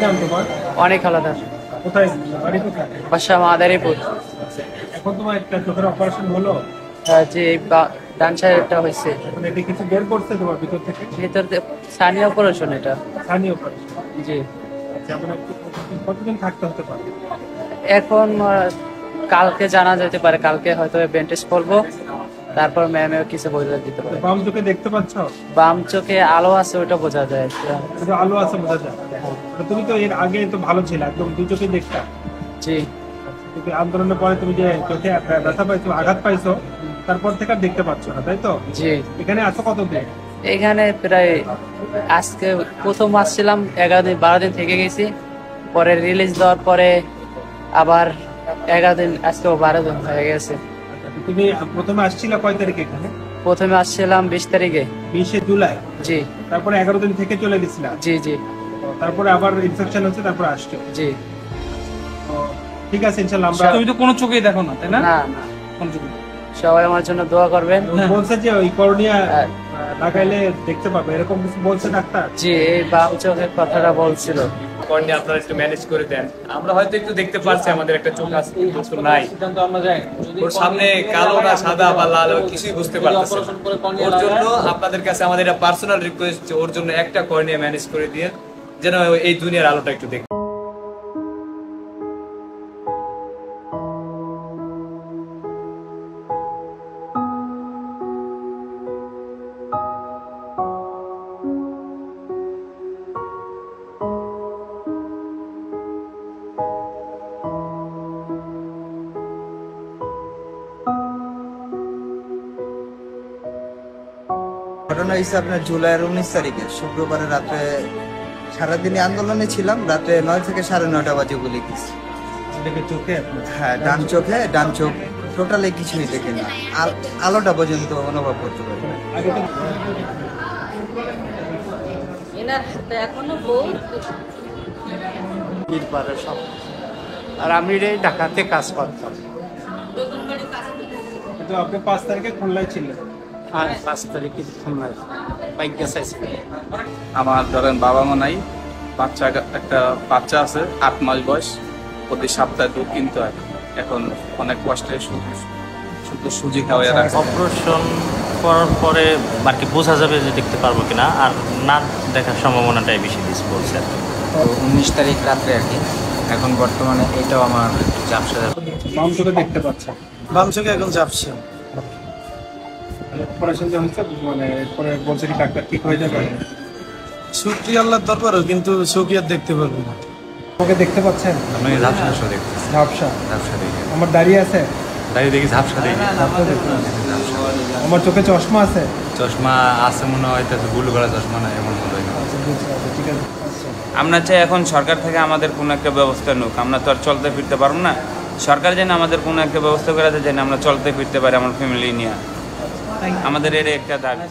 নাম তোমার? অনেক আলাদা। কোথায় বাড়ি কোথায়? বাসা মাদারীপুর। এখন তোমার একটা চোখের অপারেশন হলো? যে ডান সাইডটা হয়েছে। এখন এটা কিছু বের করছে তোমার ভিতর থেকে? ভিতর স্থানীয় অপারেশন এটা। স্থানীয় অপারেশন? জি। আচ্ছা, মানে কতদিন থাকতে হতে পারে? এখন কালকে জানা যেতে পারে, কালকে হয়তো ব্যান্ডেজ করবো, তারপর ম্যামেও কিছু বোঝা দিতে পারে। বাম চোখে দেখতে পাচ্ছ? বাম চোখে আলো আছে, ওটা বোঝা যায়। শুধু আলো আছে বোঝা যায়? তুমি তো এর আগে তো ভালো ছিল, একদম দুই চোখে দেখতা। জি। কিন্তু আন্দোলনের পরে তুমি যে চোখে ব্যথা পাইছো, আঘাত পাইছো, তারপর থেকে আর দেখতে পাচ্ছ না, তাই তো? জি। এখানে আছো কতদিন? এখানে প্রায় আজকে প্রথম আসছিলাম, 11 দিন 12 দিন থেকে গেছি। পরে রিলিজ দেওয়ার পরে আবার 11 দিন, আজকেও 12 দিন হয়ে গেছে। তুমি প্রথমে আসছিলে কয় তারিখে এখানে? প্রথমে আসছিলাম 20 তারিখে। 20 জুলাই? জি। তারপরে 11 দিন থেকে চলে গেছিলাম? জি জি। তারপরে আবার ইনফেকশন হচ্ছে, তারপর আসছো? জি। ঠিক আছে, ইনশাআল্লাহ। আমরা তুমি তো কোনো চোখেই দেখো না, তাই না? না, কোন চোখে? সবাই আমার জন্য দোয়া করবেন। বলছে যে ওই কর্নিয়া লাগাইলে দেখতে পাবে, এরকম কিছু বলছে ডাক্তার? জি, এই বাম চোখের কথাটা বলছিল। কর্নিয়া আপনারা একটু ম্যানেজ করে দেন। আমরা হয়তো একটু দেখতে পারছি, আমাদের একটা চোখ আছে কিন্তু নাই। ওর সামনে কালো না সাদা বা লাল কিছুই বুঝতে পারতেছে না। ওর জন্য আপনাদের কাছে আমাদের একটা পার্সোনাল রিকোয়েস্ট, ওর জন্য একটা কর্নিয়া ম্যানেজ করে দিয়ে যেন এই দুনিয়ার আলোটা একটু দেখে। ঘটনা হয়েছে আপনার জুলাইয়ের 19 তারিখে শুক্রবারে রাতে। সারাদিনে আন্দোলনে ছিলাম, রাতে 9 থেকে 9:30 বাজে গুলি গেছি। চোখে? হ্যাঁ, ডান চোখে, ডান চোখ টোটালি কিছুই দেখে না, আলোটা পর্যন্ত অনুভব করতে পারি। আর আমি ঢাকাতে কাজ করতাম। কিন্তু আপনি 5 তারিখে খুলনায় ছিলেন? হ্যাঁ, 5 তারিখে খুলনায় বাইক গেছে। আমার ধরেন বাবা মা নাই, একটা বাচ্চা আছে 8 মাস বয়স, প্রতি সপ্তাহে দুধ কিনতে হয়। এখন অনেক কষ্টে শুধু সুজি খাওয়া। অপারেশন করার পরে আর কি বোঝা যাবে যে দেখতে পারবো কিনা, আর না দেখার সম্ভাবনাটাই বেশি দিস বলছে আর কি। 19 তারিখ রাত্রে আর কি। এখন বর্তমানে এটাও আমার ঝাপসা। বাম চোখে দেখতে পাচ্ছেন? বাম চোখে এখন ঝাপসা। অপারেশন যে হয়েছে, মানে পরে বলছে কি ডাক্তার ঠিক হয়ে যাবে? শুকরিয়া আল্লাহর দরবারে, কিন্তু চোখে আর দেখতে পারবো না। ওকে দেখতে পাচ্ছেন? আমি ঝাপসা দেখতেছি। ঝাপসা? ঝাপসা দেখি। আমার দাঁড়িয়ে আছে? দাঁড়িয়ে দেখি ঝাপসা দেখি। আমার চোখে চশমা আছে? চশমা আছে মনে হয়, বুলু করা চশমা না এমন মনে হয়। ঠিক আছে। আমরা চাই এখন সরকার থেকে আমাদের কোনো একটা ব্যবস্থা নিক। আমরা তো আর চলতে ফিরতে পারবো না, সরকার যেন আমাদের কোনো একটা ব্যবস্থা করে দেয়, যেন আমরা চলতে ফিরতে পারি আমার ফ্যামিলি নিয়ে। আমাদের এর একটা দাবি।